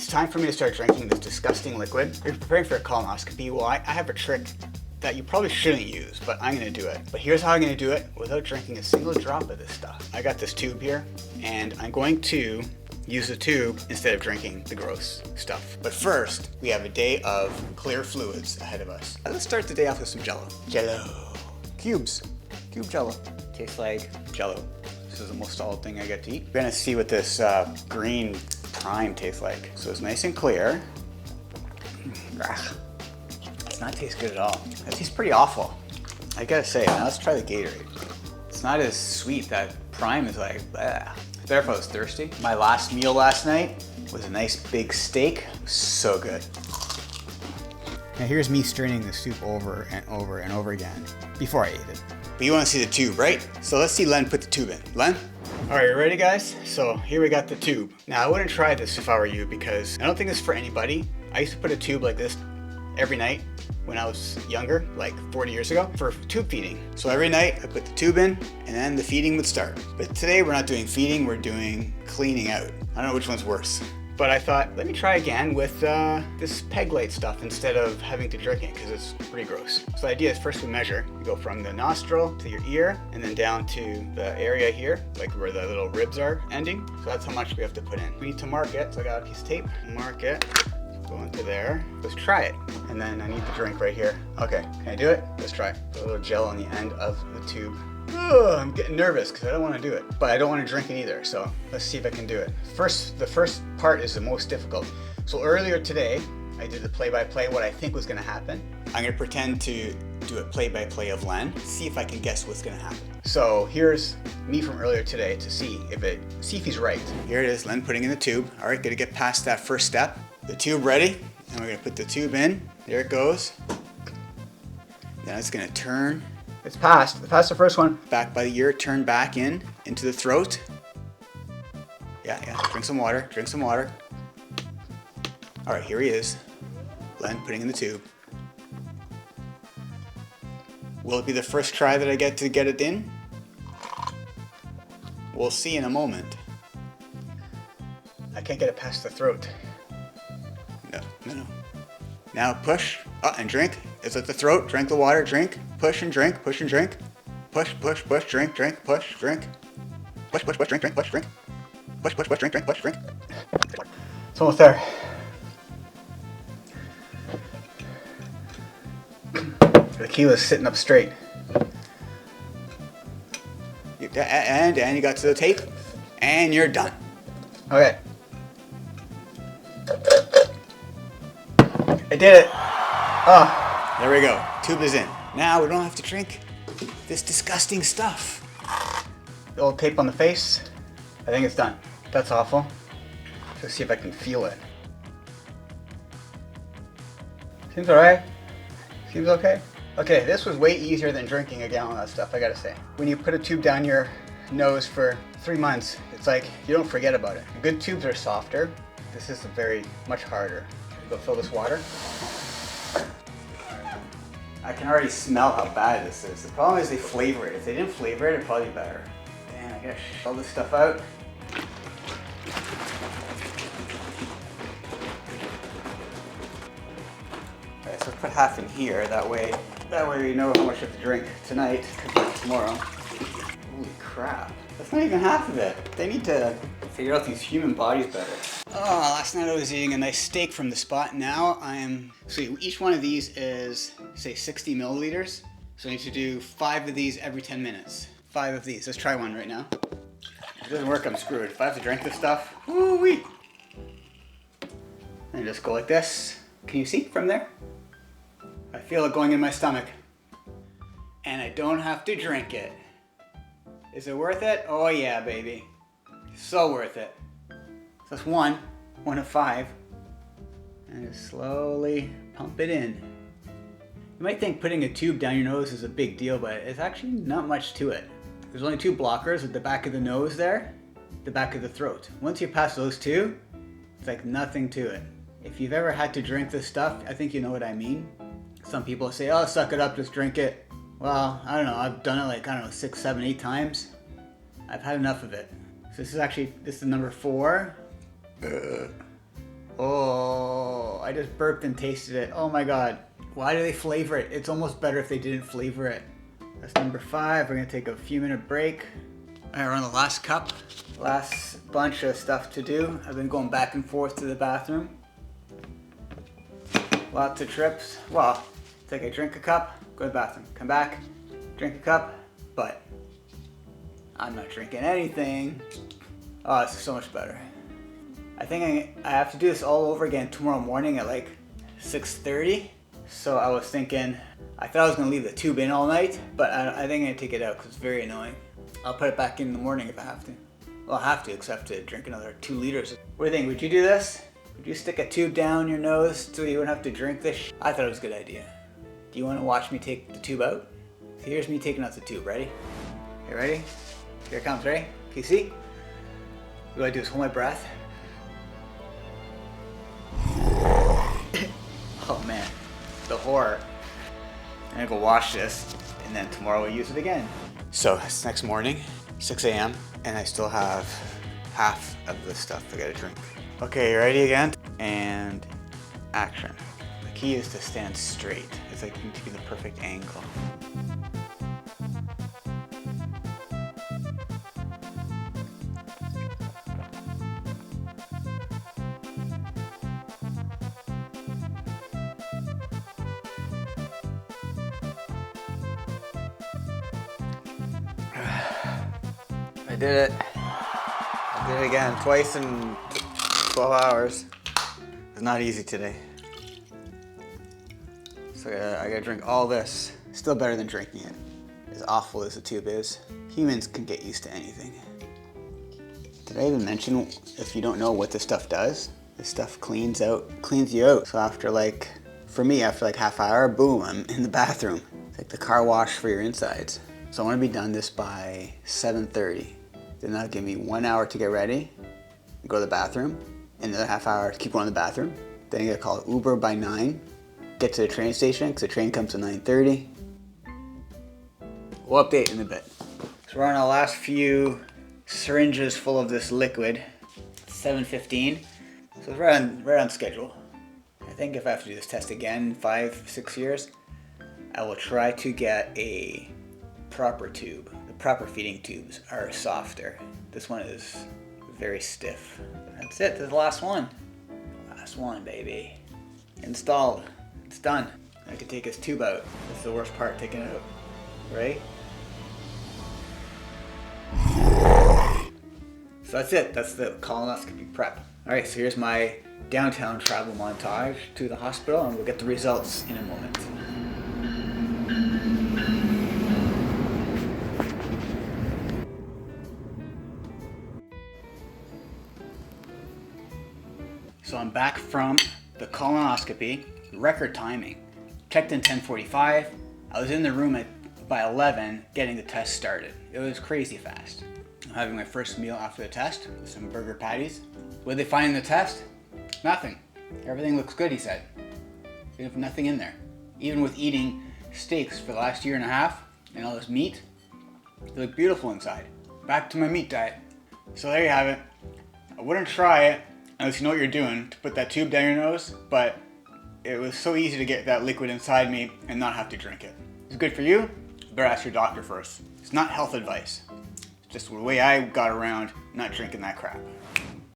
time for me to start drinking this disgusting liquid. You're preparing for a colonoscopy. Well, I have a trick that you probably shouldn't use, but I'm gonna do it. But here's how I'm gonna do it without drinking a single drop of this stuff. I got this tube here, and I'm going to use the tube instead of drinking the gross stuff. But first, we have a day of clear fluids ahead of us. Let's start the day off with some Jello. Jello. Cubes. Cube Jello. Tastes like Jello. This is the most solid thing I get to eat. We're gonna see what this green prime tastes like. So it's nice and clear. Does not taste good at all. That tastes pretty awful. I gotta say, now let's try the Gatorade. It's not as sweet. That prime is like, bleh. There if I was thirsty. My last meal last night was a nice big steak. So good. Now here's me straining the soup over and over and over again before I ate it. But you wanna see the tube, right? So let's see Len put the tube in. Len? All right, you ready guys? So here we got the tube. Now I wouldn't try this if I were you because I don't think this is for anybody. I used to put a tube like this every night when I was younger, like 40 years ago, for tube feeding. So every night I put the tube in and then the feeding would start. But today we're not doing feeding, we're doing cleaning out. I don't know which one's worse. But I thought, let me try again with this Peglyte stuff instead of having to drink it because it's pretty gross. So the idea is first we measure. We go from the nostril to your ear and then down to the area here, like where the little ribs are ending. So that's how much we have to put in. We need to mark it. So I got a piece of tape, mark it. Go into there. Let's try it. And then I need the drink right here. Okay, can I do it? Let's try it. Put a little gel on the end of the tube. Ugh, I'm getting nervous because I don't want to do it. But I don't want to drink it either, so let's see if I can do it. The first part is the most difficult. So earlier today, I did the play-by-play, what I think was going to happen. I'm going to pretend to do a play-by-play of Len, see if I can guess what's going to happen. So here's me from earlier today to see if he's right. Here it is, Len putting in the tube. All right, got to get past that first step. The tube ready, and we're gonna put the tube in. There it goes. Then it's gonna turn. It's passed the first one. Back by the ear, turn back into the throat. Yeah, drink some water, All right, here he is. Len putting in the tube. Will it be the first try that I get to get it in? We'll see in a moment. I can't get it past the throat. No. Now push, and drink. It's at the throat, drink the water, drink, push and drink, push and drink. Push, drink, push, drink. Push, drink, push, drink. Push, drink, push, drink. It's almost there. The tequila's sitting up straight. And you got to the tape, and you're done. Okay. I did it. Oh, there we go. Tube is in. Now we don't have to drink this disgusting stuff. The old tape on the face. I think it's done. That's awful. Let's see if I can feel it. Seems alright. Seems okay. Okay, this was way easier than drinking a gallon of that stuff, I gotta say. When you put a tube down your nose for 3 months, it's like you don't forget about it. Good tubes are softer. This is much harder. Go fill this water. I can already smell how bad this is. The problem is they flavor it. If they didn't flavor it, it'd probably be better. Man, I gotta shell this stuff out. Alright, so let's put half in here. That way we know how much we have to drink tonight compared to tomorrow. Holy crap. That's not even half of it. They need to figure out these human bodies better. Oh, last night I was eating a nice steak from the spot. Now so each one of these is, say, 60 milliliters. So I need to do 5 of these every 10 minutes. 5 of these. Let's try one right now. If it doesn't work, I'm screwed. If I have to drink this stuff, woo-wee. And just go like this. Can you see from there? I feel it going in my stomach. And I don't have to drink it. Is it worth it? Oh yeah, baby. So worth it. So that's one of 5. And just slowly pump it in. You might think putting a tube down your nose is a big deal, but it's actually not much to it. There's only 2 blockers at the back of the nose there, the back of the throat. Once you pass those 2, it's like nothing to it. If you've ever had to drink this stuff, I think you know what I mean. Some people say, oh, suck it up, just drink it. Well, I don't know, I've done it like, 6, 7, 8 times. I've had enough of it. So this is number 4. Oh, I just burped and tasted it. Oh my God. Why do they flavor it? It's almost better if they didn't flavor it. That's number 5. We're gonna take a few minute break. All right, we're on the last cup. Last bunch of stuff to do. I've been going back and forth to the bathroom. Lots of trips. Well, it's like I drink a cup, go to the bathroom, come back, drink a cup, but I'm not drinking anything. Oh, it's so much better. I think I have to do this all over again tomorrow morning at like 6:30. So I was thinking, I thought I was gonna leave the tube in all night, but I think I'm gonna take it out because it's very annoying. I'll put it back in the morning if I have to. Well, I have to, except to drink another 2 liters. What do you think? Would you do this? Would you stick a tube down your nose so you wouldn't have to drink this? I thought it was a good idea. Do you want to watch me take the tube out? So here's me taking out the tube. Ready? You ready? Here it comes. Ready? Can you see? What I do is hold my breath. Oh man, the horror. I'm gonna go wash this, and then tomorrow we'll use it again. So it's next morning, 6 a.m., and I still have half of the stuff I gotta drink. Okay, you ready again? And action. The key is to stand straight. It's like you taking the perfect angle. I did it. I did it again, twice in 12 hours. It's not easy today. So I gotta drink all this. Still better than drinking it. As awful as the tube is, humans can get used to anything. Did I even mention, if you don't know what this stuff does, this stuff cleans you out. So after for me, after like half hour, boom, I'm in the bathroom. It's like the car wash for your insides. So I want to be done this by 7:30. Then that'll give me 1 hour to get ready, go to the bathroom, and another half hour to keep going to the bathroom. Then I gotta call Uber by 9, get to the train station, because the train comes at 9:30. We'll update in a bit. So we're on our last few syringes full of this liquid. It's 7:15, so it's right on schedule. I think if I have to do this test again in 5-6 years, I will try to get a proper tube. The proper feeding tubes are softer. This one is very stiff. That's it, this is the last one. Last one, baby. Installed, it's done. I can take his tube out. That's the worst part, taking it out, right? So that's it, that's the colonoscopy prep. All right, so here's my downtown travel montage to the hospital, and we'll get the results in a moment. So I'm back from the colonoscopy, record timing. Checked in 10:45. I was in the room by 11 getting the test started. It was crazy fast. I'm having my first meal after the test, some burger patties. What did they find in the test? Nothing. Everything looks good, he said. There's nothing in there. Even with eating steaks for the last year and a half and all this meat, they look beautiful inside. Back to my meat diet. So there you have it. I wouldn't try it unless you know what you're doing to put that tube down your nose, but it was so easy to get that liquid inside me and not have to drink it. It's good for you, better ask your doctor first. It's not health advice. It's just the way I got around not drinking that crap.